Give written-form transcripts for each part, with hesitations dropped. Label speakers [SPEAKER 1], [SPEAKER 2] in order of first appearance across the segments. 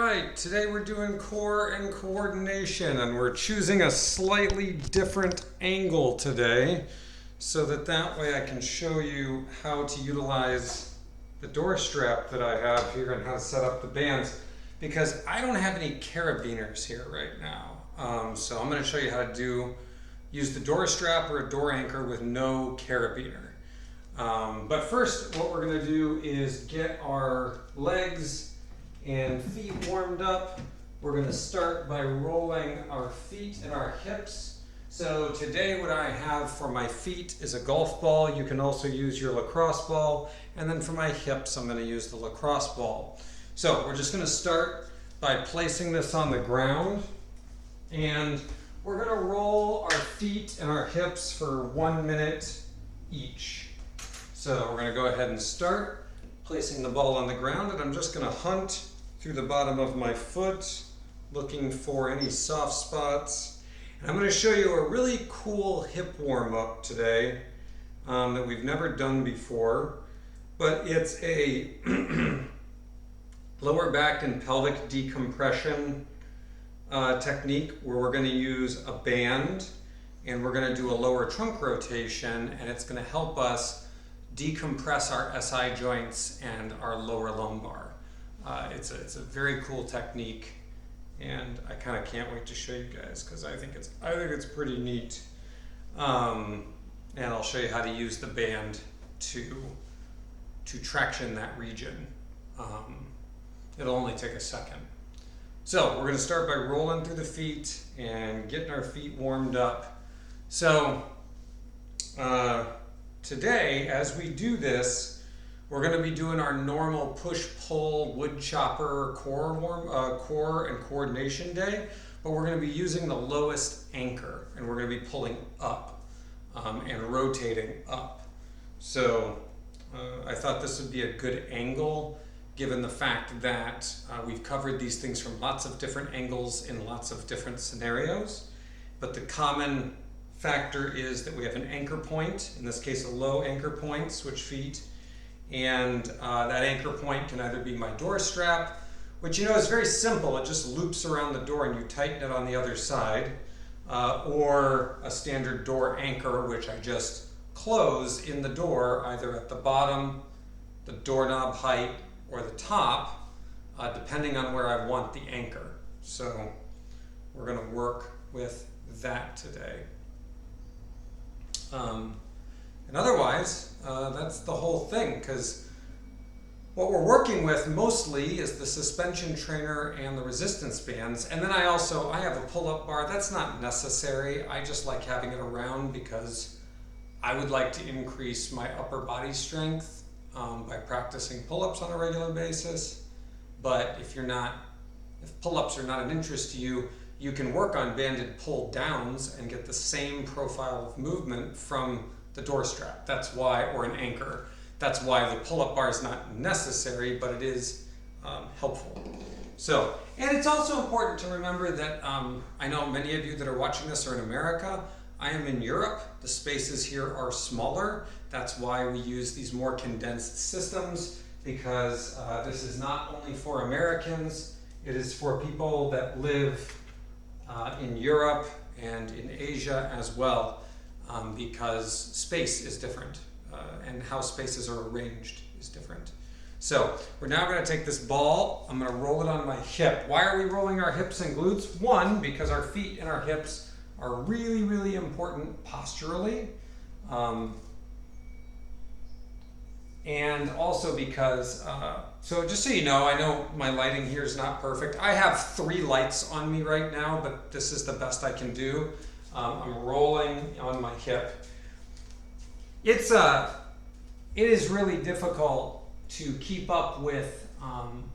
[SPEAKER 1] right, today we're doing core and coordination, and we're choosing a slightly different angle today so that way I can show you how to utilize the door strap that I have here and how to set up the bands, because I don't have any carabiners here right now. So I'm going to show you how to use the door strap or a door anchor with no carabiner. But first, what we're going to do is get our legs and feet warmed up. We're going to start by rolling our feet and our hips. So today what I have for my feet is a golf ball. You can also use your lacrosse ball. And then for my hips, I'm going to use the lacrosse ball. So we're just going to start by placing this on the ground. And we're going to roll our feet and our hips for 1 minute each. So we're going to go ahead and start placing the ball on the ground, and I'm just going to hunt through the bottom of my foot, looking for any soft spots. And I'm going to show you a really cool hip warm-up today that we've never done before, but it's a lower back and pelvic decompression technique where we're going to use a band and we're going to do a lower trunk rotation, and it's going to help us decompress our SI joints and our lower lumbar. It's a very cool technique, and I kind of can't wait to show you guys because I think it's pretty neat. And I'll show you how to use the band to traction that region. It'll only take a second. So we're going to start by rolling through the feet and getting our feet warmed up. So today, as we do this, we're going to be doing our normal push-pull wood chopper core and coordination day, but we're going to be using the lowest anchor, and we're going to be pulling up and rotating up. So I thought this would be a good angle, given the fact that we've covered these things from lots of different angles in lots of different scenarios, but the common factor is that we have an anchor point, in this case a low anchor point, switch feet, and that anchor point can either be my door strap, which is very simple, it just loops around the door and you tighten it on the other side, or a standard door anchor, which I just close in the door either at the bottom, the doorknob height, or the top, depending on where I want the anchor. So we're going to work with that today. And otherwise, that's the whole thing, because what we're working with mostly is the suspension trainer and the resistance bands. And then I have a pull-up bar. That's not necessary. I just like having it around because I would like to increase my upper body strength by practicing pull-ups on a regular basis. But if pull-ups are not an interest to you, you can work on banded pull downs and get the same profile of movement from the door strap. That's why, or an anchor. That's why the pull-up bar is not necessary, but it is helpful. So, and it's also important to remember that I know many of you that are watching this are in America. I am in Europe. The spaces here are smaller. That's why we use these more condensed systems, because this is not only for Americans, it is for people that live in Europe and in Asia as well, because space is different and how spaces are arranged is different. So we're now going to take this ball, I'm going to roll it on my hip. Why are we rolling our hips and glutes? One, because our feet and our hips are really, really important posturally. And also because, so just so you know, I know my lighting here is not perfect. I have 3 lights on me right now, but this is the best I can do. I'm rolling on my hip. It is really difficult to keep up with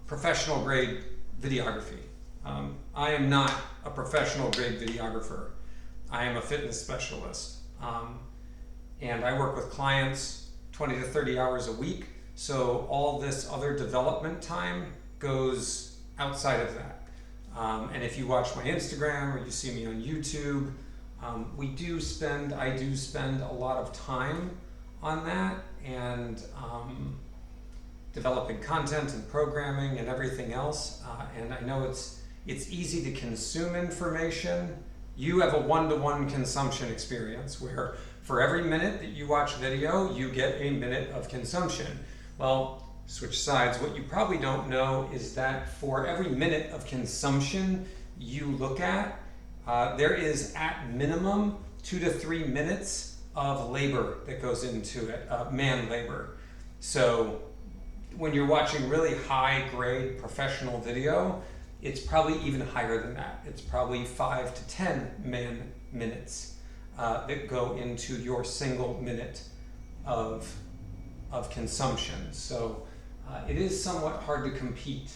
[SPEAKER 1] professional grade videography. I am not a professional grade videographer. I am a fitness specialist. And I work with clients 20 to 30 hours a week. So all this other development time goes outside of that. And if you watch my Instagram or you see me on YouTube, I do spend a lot of time on that, and developing content and programming and everything else. And I know it's easy to consume information. You have a one-to-one consumption experience where for every minute that you watch video, you get a minute of consumption. Well, switch sides. What you probably don't know is that for every minute of consumption you look at, there is at minimum 2 to 3 minutes of labor that goes into it, man labor. So when you're watching really high grade professional video, it's probably even higher than that. It's probably 5 to 10 man minutes that go into your single minute of consumption. So it is somewhat hard to compete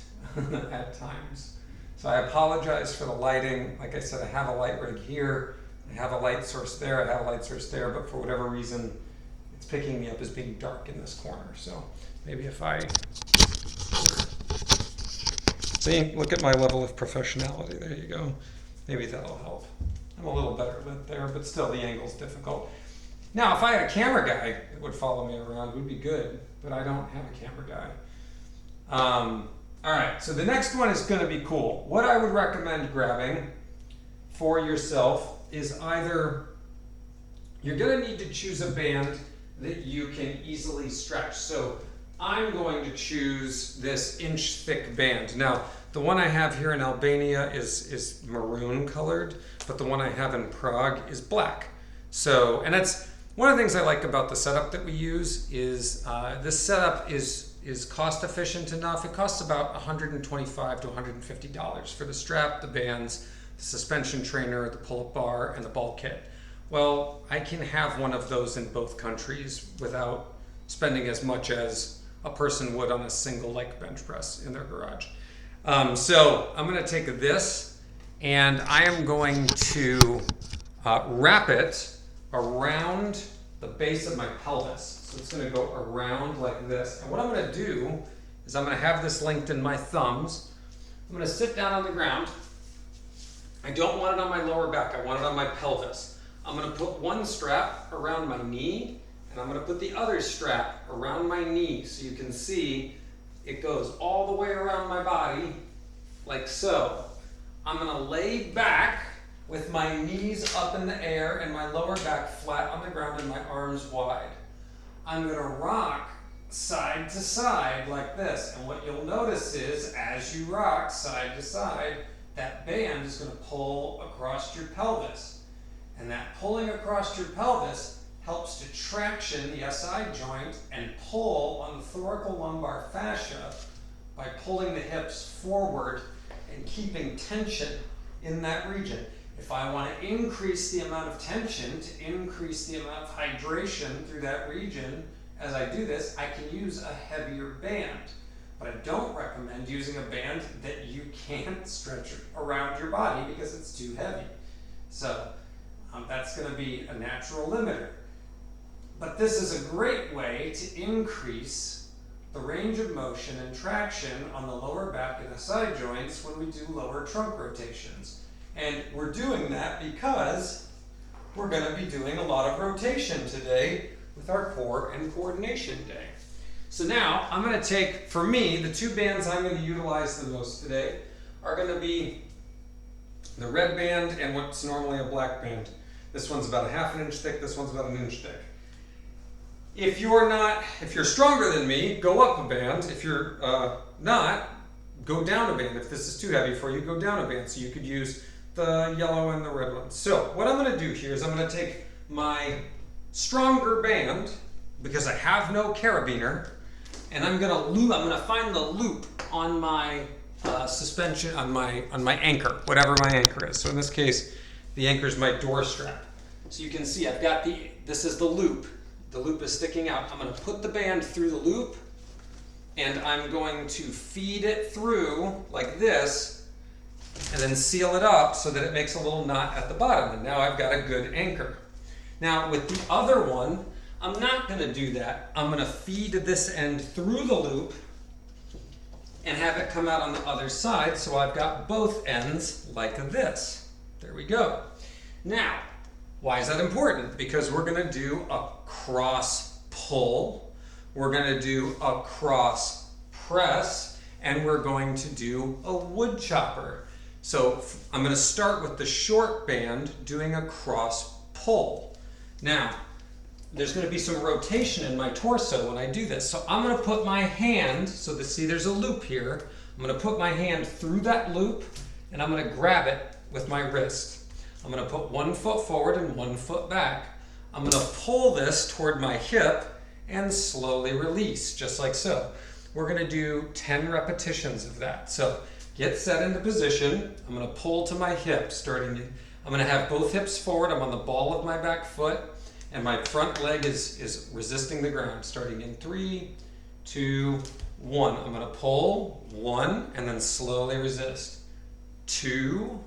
[SPEAKER 1] at times. So I apologize for the lighting. Like I said, I have a light rig here, I have a light source there, I have a light source there, but for whatever reason, it's picking me up as being dark in this corner. So maybe if I, see, look at my level of professionality, there you go. Maybe that'll help. I'm a little better lit there, but still the angle's difficult. Now, if I had a camera guy that would follow me around, it would be good, but I don't have a camera guy. All right, so the next one is going to be cool. What I would recommend grabbing for yourself is either, you're going to need to choose a band that you can easily stretch. So I'm going to choose this inch-thick band. Now, the one I have here in Albania is maroon colored, but the one I have in Prague is black. So, and that's one of the things I like about the setup that we use is this setup is cost efficient enough. It costs about $125 to $150 for the strap, the bands, the suspension trainer, the pull-up bar, and the ball kit. Well, I can have one of those in both countries without spending as much as a person would on a single leg bench press in their garage. So I'm going to take this and I am going to wrap it around the base of my pelvis. So it's going to go around like this. And what I'm going to do is I'm going to have this linked in my thumbs. I'm going to sit down on the ground. I don't want it on my lower back. I want it on my pelvis. I'm going to put one strap around my knee, and I'm going to put the other strap around my knee so you can see it goes all the way around my body like so. I'm going to lay back with my knees up in the air and my lower back flat on the ground and my arms wide. I'm going to rock side to side like this. And what you'll notice is as you rock side to side, that band is going to pull across your pelvis. And that pulling across your pelvis helps to traction the SI joint and pull on the thoracolumbar fascia by pulling the hips forward and keeping tension in that region. If I want to increase the amount of tension, to increase the amount of hydration through that region, as I do this, I can use a heavier band. But I don't recommend using a band that you can't stretch around your body because it's too heavy. So that's going to be a natural limiter. But this is a great way to increase the range of motion and traction on the lower back and SI joints when we do lower trunk rotations. And we're doing that because we're going to be doing a lot of rotation today with our core and coordination day. So now I'm going to take, for me, the two bands I'm going to utilize the most today are going to be the red band and what's normally a black band. This one's about a ½ an inch thick, this one's about an inch thick. If you're stronger than me, go up a band. If you're not, go down a band. If this is too heavy for you, go down a band. So you could use the yellow and the red one. So what I'm going to do here is I'm going to take my stronger band, because I have no carabiner, and I'm going to find the loop on my suspension, on my anchor, whatever my anchor is. So in this case, the anchor is my door strap. So you can see I've got this is the loop. The loop is sticking out. I'm going to put the band through the loop, and I'm going to feed it through like this, and then seal it up so that it makes a little knot at the bottom. And now I've got a good anchor. Now with the other one, I'm not going to do that. I'm going to feed this end through the loop and have it come out on the other side, so I've got both ends like this. There we go. Now, why is that important? Because we're going to do a cross pull, we're going to do a cross press, and we're going to do a wood chopper. So I'm going to start with the short band doing a cross pull. Now, there's going to be some rotation in my torso when I do this. So I'm going to put my hand, see there's a loop here. I'm going to put my hand through that loop and I'm going to grab it with my wrist. I'm going to put 1 foot forward and 1 foot back. I'm going to pull this toward my hip and slowly release, just like so. We're going to do 10 repetitions of that. So get set into position. I'm going to pull to my hip, I'm going to have both hips forward. I'm on the ball of my back foot, and my front leg is resisting the ground. Starting in 3, 2, 1. I'm going to pull 1 and then slowly resist. 2,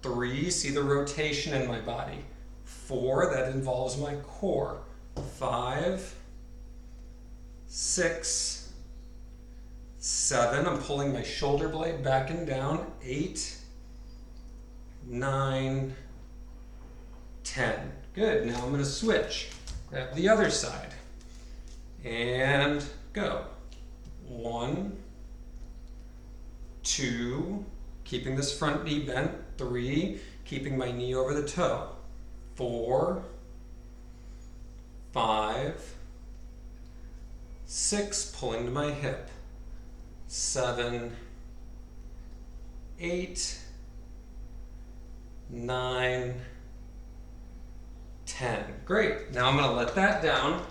[SPEAKER 1] 3. See the rotation in my body. 4. That involves my core. 5, 6, 7. I'm pulling my shoulder blade back and down. 8, 9, 10. Good. Now I'm going to switch. Grab the other side. And go. 1, 2, keeping this front knee bent. 3, keeping my knee over the toe. 4, 5, 6, pulling to my hip. 7, 8, 9, 10. Great. Now I'm going to let that down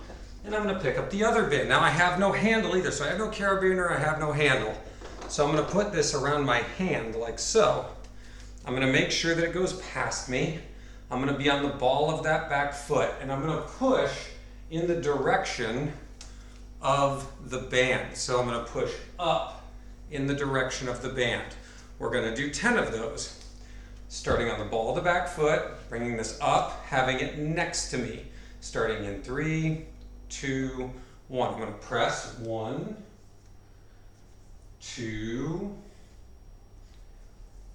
[SPEAKER 1] and I'm going to pick up the other band. Now I have no handle either, so I have no carabiner, I have no handle. So I'm going to put this around my hand like so. I'm going to make sure that it goes past me. I'm going to be on the ball of that back foot and I'm going to push in the direction of the band. So I'm going to push up in the direction of the band. We're going to do 10 of those. Starting on the ball of the back foot, bringing this up, having it next to me. Starting in 3, 2, 1. I'm going to press 1, 2,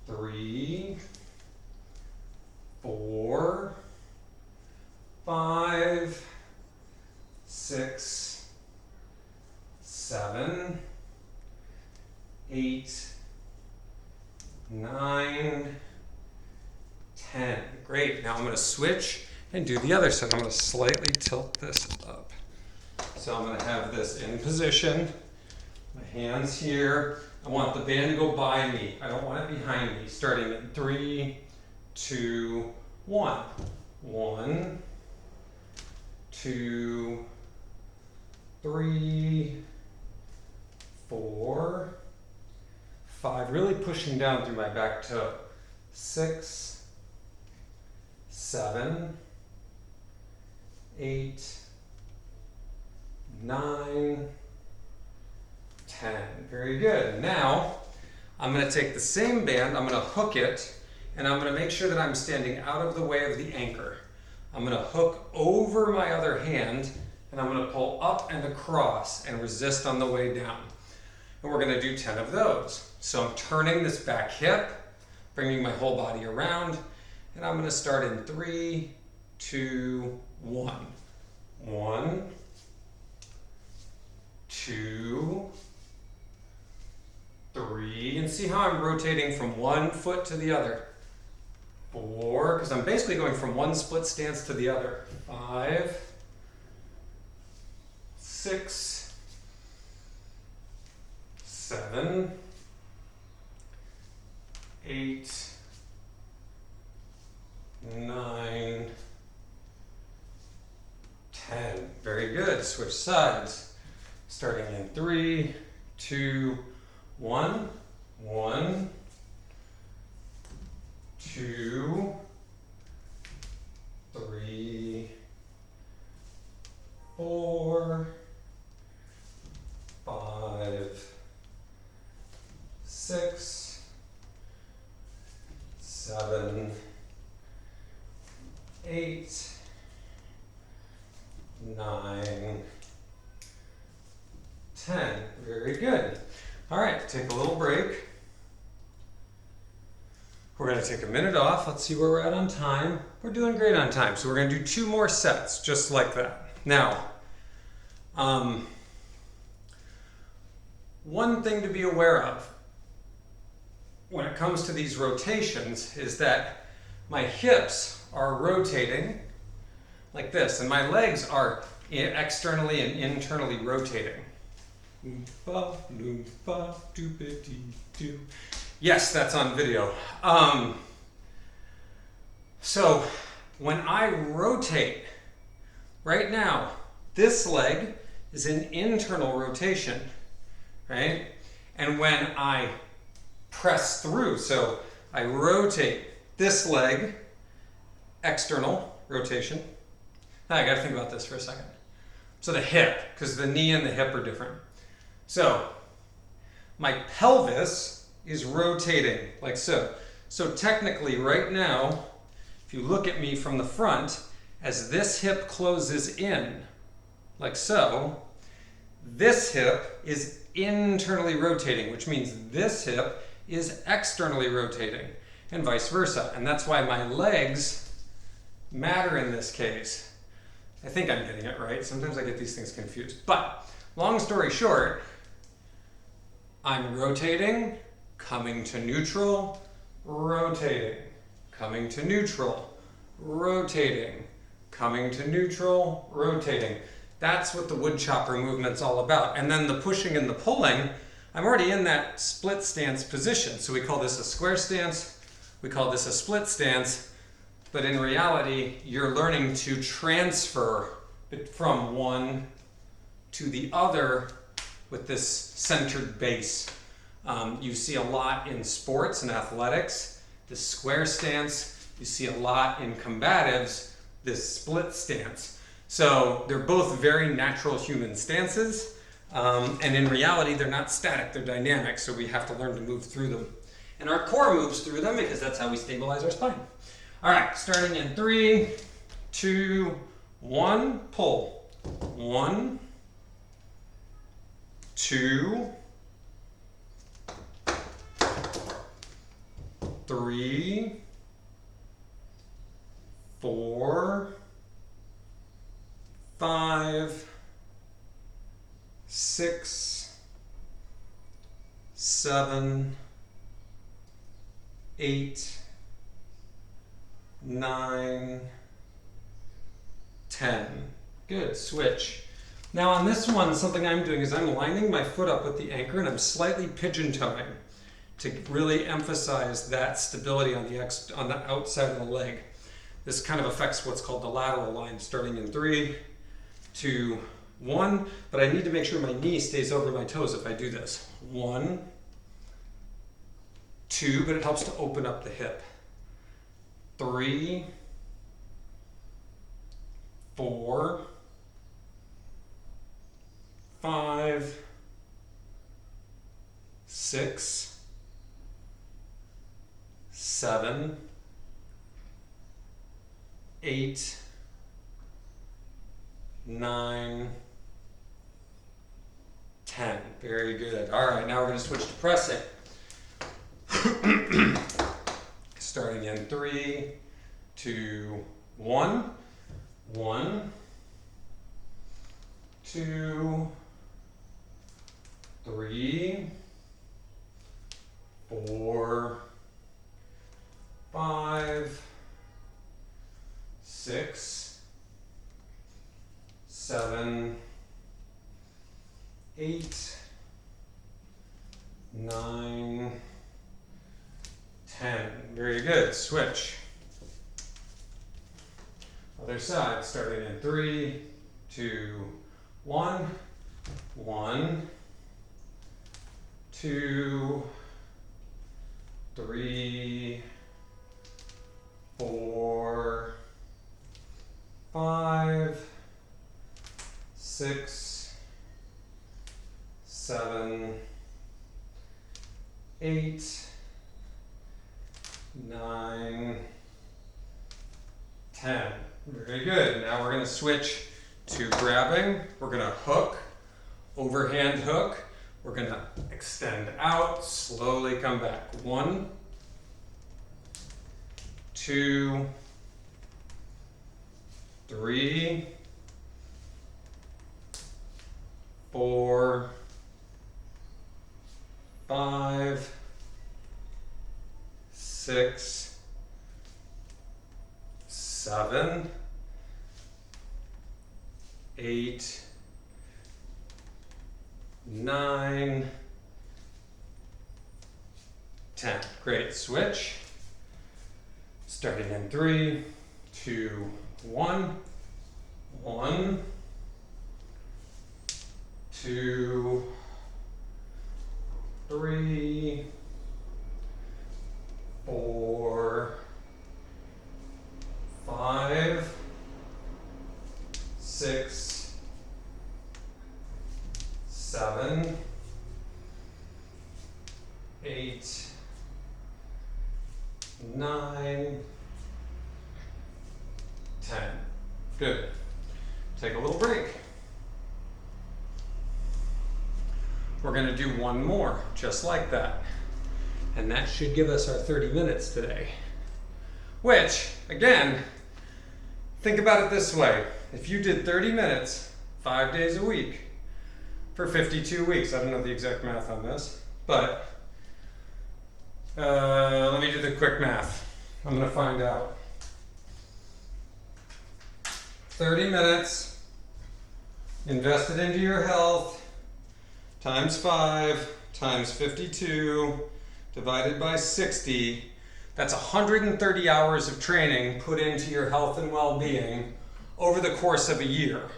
[SPEAKER 1] 3, 4, 5, 6, 7, 8, 9, 10. Great. Now I'm going to switch and do the other side. I'm going to slightly tilt this up. So I'm going to have this in position. My hands here. I want the band to go by me. I don't want it behind me. Starting in 3, 2, 1. 1, 2, 3, 4, 5. Really pushing down through my back toe. 6, 7, 8, 9, 10. Very good. Now, I'm going to take the same band, I'm going to hook it, and I'm going to make sure that I'm standing out of the way of the anchor. I'm going to hook over my other hand, and I'm going to pull up and across and resist on the way down. And we're going to do 10 of those. So I'm turning this back hip, bringing my whole body around, and I'm going to start in 3, 2, 1. 1, 2, 3, and see how I'm rotating from one foot to the other. 4, because I'm basically going from one split stance to the other. 5, 6, 7, 8, 9, 10. Very good. Switch sides. Starting in 3, 2, 1. 1, 2, 3, 4, 5, 6, 7, 8, 9, 10. Very good. All right, take a little break. We're going to take a minute off. Let's see where we're at on time. We're doing great on time. So we're going to do 2 more sets, just like that. Now, one thing to be aware of when it comes to these rotations is that my hips are rotating like this, and my legs are externally and internally rotating. Oompa, loompa, doobity-doo. Yes, that's on video. So when I rotate, right now, this leg is in internal rotation, right? And when I press through, so I rotate this leg, external rotation. Now I gotta think about this for a second. So the hip, because the knee and the hip are different. So my pelvis is rotating like so. So technically right now, if you look at me from the front, as this hip closes in, like so, this hip is internally rotating, which means this hip is externally rotating, and vice versa. And that's why my legs matter in this case. I think I'm getting it right. Sometimes I get these things confused. But long story short, I'm rotating, coming to neutral, rotating, coming to neutral, rotating, coming to neutral, rotating. That's what the wood chopper movement's all about. And then the pushing and the pulling, I'm already in that split stance position. So we call this a square stance, we call this a split stance, but in reality, you're learning to transfer from one to the other with this centered base. You see a lot in sports and athletics, this square stance. You see a lot in combatives, this split stance. So they're both very natural human stances, and in reality, they're not static, they're dynamic, so we have to learn to move through them. And our core moves through them because that's how we stabilize our spine. All right, starting in 3, 2, 1, pull. 1, 2, 3, 4, 5, 6, 7, 8, 9, 10. Good, switch. Now on this one, something I'm doing is I'm lining my foot up with the anchor and I'm slightly pigeon toeing to really emphasize that stability on the outside of the leg. This kind of affects what's called the lateral line, starting in 3, 2, 1, but I need to make sure my knee stays over my toes if I do this. 1, 2, but it helps to open up the hip. 3, 4, 5, 6, 7, 8, 9, 10. Very good. All right, now we're going to switch to pressing. Starting in 3, 2, 1. 1, 2, 3, 4, 5, 6, 7, 8, 9, 10. Very good. Switch. Other side, starting in 3, 2, 1. 1, 2, 3, 4, 5, 6, 7, 8, 9, 10. Very good. Now we're going to switch to grabbing. We're going to hook, overhand hook. We're going to extend out, slowly come back. 1, 2, 3, 4, 5, 6, 7, 8, 9, 10. Great. Switch. Starting in 3, 2, 1. 1, 2, 3, 4, 5, 6, 7, 8, 9, 10. Good. Take a little break. We're going to do one more, just like that. And that should give us our 30 minutes today. Which, again, think about it this way. If you did 30 minutes, 5 days a week, for 52 weeks, I don't know the exact math on this, but let me do the quick math. I'm going to find out. 30 minutes invested into your health times 5 times 52 divided by 60. That's 130 hours of training put into your health and well-being over the course of a year.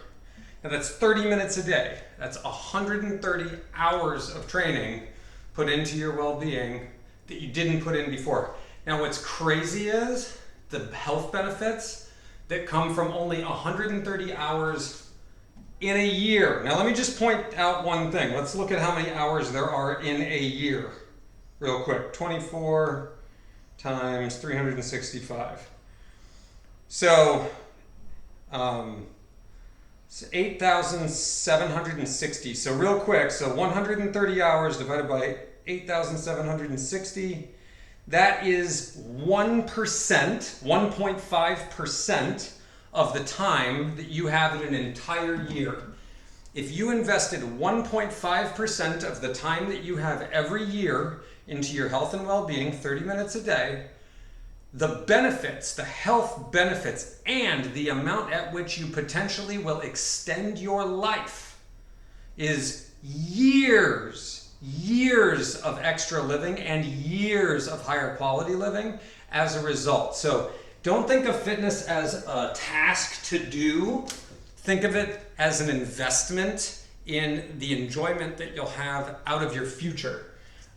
[SPEAKER 1] Now that's 30 minutes a day. That's 130 hours of training put into your well-being that you didn't put in before. Now what's crazy is the health benefits that come from only 130 hours in a year. Now let me just point out one thing. Let's look at how many hours there are in a year real quick. 24 times 365. So 8,760. So real quick, so 130 hours divided by 8,760. That is 1%, 1.5% of the time that you have in an entire year. If you invested 1.5% of the time that you have every year into your health and well-being, 30 minutes a day, the benefits, the health benefits, and the amount at which you potentially will extend your life is years of extra living and years of higher quality living as a result. So don't think of fitness as a task to do. Think of it as an investment in the enjoyment that you'll have out of your future.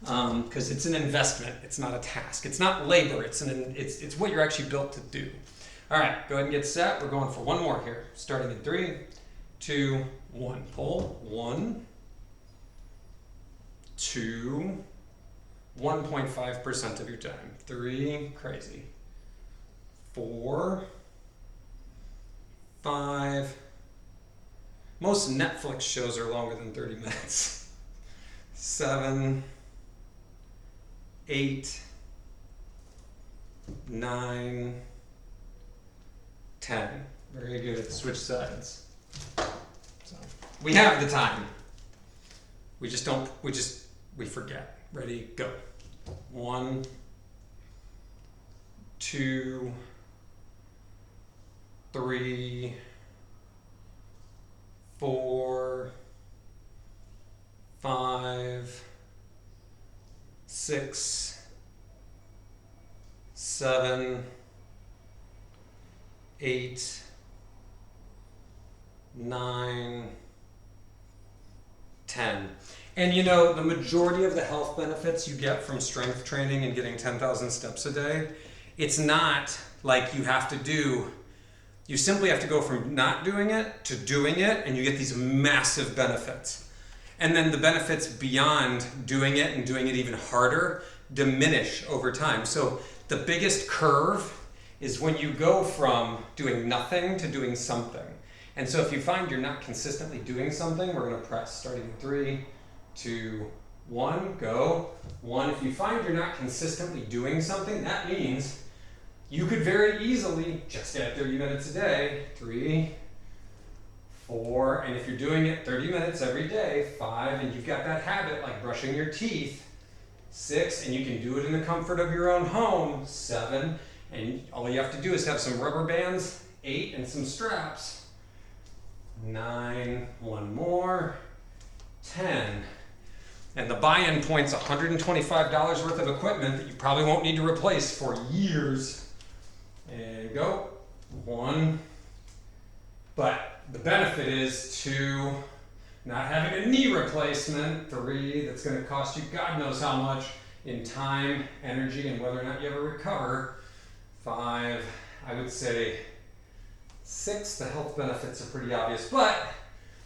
[SPEAKER 1] Because it's an investment, it's not a task. It's not labor, it's what you're actually built to do. All right, go ahead and get set. We're going for one more here. Starting in 3, 2, 1. Pull. 1, 2, 1.5% of your time. 3, crazy. 4, 5. Most Netflix shows are longer than 30 minutes. 7, 8, 9, 10. Very good. Switch sides. So we have the time. We forget. Ready, go. 1, 2, 3, 4, 5, 6, 7, 8, 9, 10. And you know, the majority of the health benefits you get from strength training and getting 10,000 steps a day, it's not like you simply have to go from not doing it to doing it, and you get these massive benefits. And then the benefits beyond doing it and doing it even harder diminish over time. So the biggest curve is when you go from doing nothing to doing something. And so if you find you're not consistently doing something, we're going to press starting in 3, 2, 1, go. 1. If you find you're not consistently doing something, that means you could very easily just get 30 minutes a day. 3, 4, and if you're doing it 30 minutes every day, 5, and you've got that habit like brushing your teeth, 6, and you can do it in the comfort of your own home. 7, and all you have to do is have some rubber bands. 8, and some straps. 9, one more. 10. And the buy-in point's $125 worth of equipment that you probably won't need to replace for years. And go. 1. But the benefit is to not having a knee replacement. 3, that's going to cost you God knows how much in time, energy, and whether or not you ever recover. 5, I would say 6, the health benefits are pretty obvious, but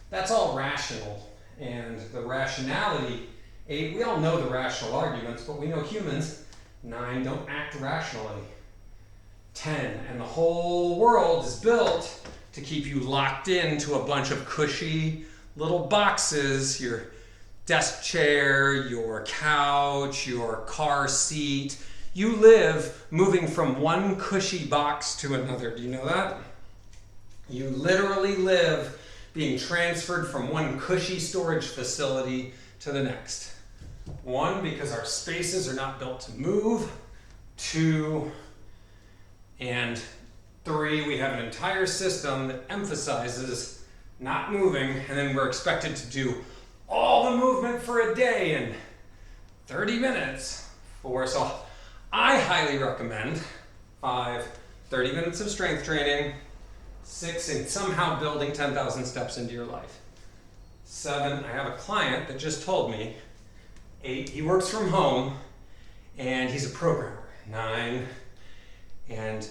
[SPEAKER 1] that's all rational. And the rationality, 8, we all know the rational arguments, but we know humans. 9, don't act rationally. 10, and the whole world is built to keep you locked into a bunch of cushy little boxes, your desk chair, your couch, your car seat. You live moving from one cushy box to another. Do you know that? You literally live being transferred from one cushy storage facility to the next. 1, because our spaces are not built to move. 2, and 3, we have an entire system that emphasizes not moving, and then we're expected to do all the movement for a day in 30 minutes. 4, so I highly recommend 5, 30 minutes of strength training. 6, and somehow building 10,000 steps into your life. 7, I have a client that just told me. 8, he works from home and he's a programmer. 9, and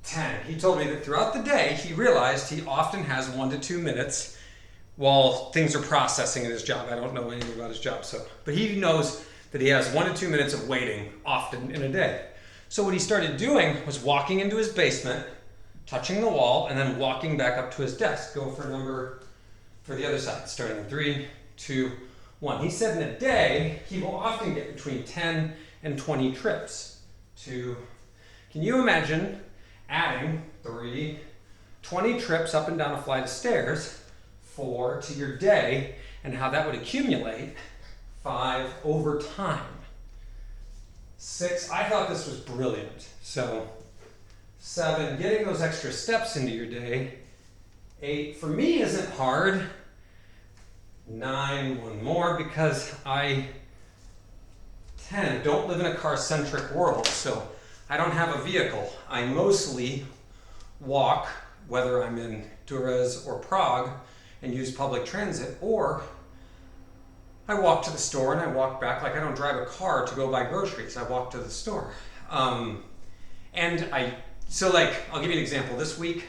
[SPEAKER 1] 10, he told me that throughout the day he realized he often has 1 to 2 minutes while things are processing in his job. I don't know anything about his job, but he knows that he has 1 to 2 minutes of waiting often in a day. So what he started doing was walking into his basement, touching the wall, and then walking back up to his desk. Go for the other side, starting in 3, 2, 1. He said in a day, he will often get between 10 and 20 trips. 2, can you imagine adding 3, 20 trips up and down a flight of stairs, 4, to your day, and how that would accumulate, 5, over time. 6, I thought this was brilliant. So 7, getting those extra steps into your day. 8, for me, isn't hard. 9, one more, because 10, don't live in a car-centric world, so I don't have a vehicle. I mostly walk, whether I'm in Durres or Prague, and use public transit, or I walk to the store and I walk back. Like, I don't drive a car to go buy groceries. I walk to the store. So I'll give you an example. This week,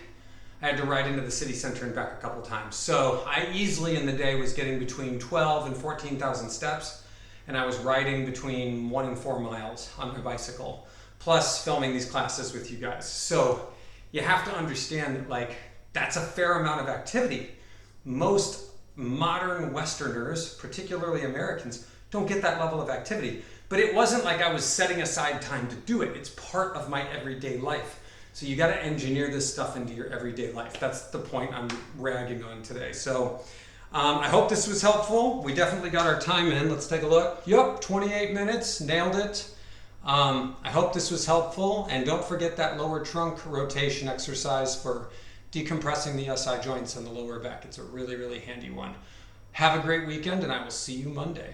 [SPEAKER 1] I had to ride into the city center and back a couple times. So I easily in the day was getting between 12 and 14,000 steps, and I was riding between 1 and 4 miles on my bicycle, plus filming these classes with you guys. So you have to understand that that's a fair amount of activity. Most modern Westerners, particularly Americans, don't get that level of activity. But it wasn't like I was setting aside time to do it. It's part of my everyday life. So you got to engineer this stuff into your everyday life. That's the point I'm ragging on today. So I hope this was helpful. We definitely got our time in. Let's take a look. Yep, 28 minutes, nailed it. I hope this was helpful. And don't forget that lower trunk rotation exercise for decompressing the SI joints in the lower back. It's a really, really handy one. Have a great weekend, and I will see you Monday.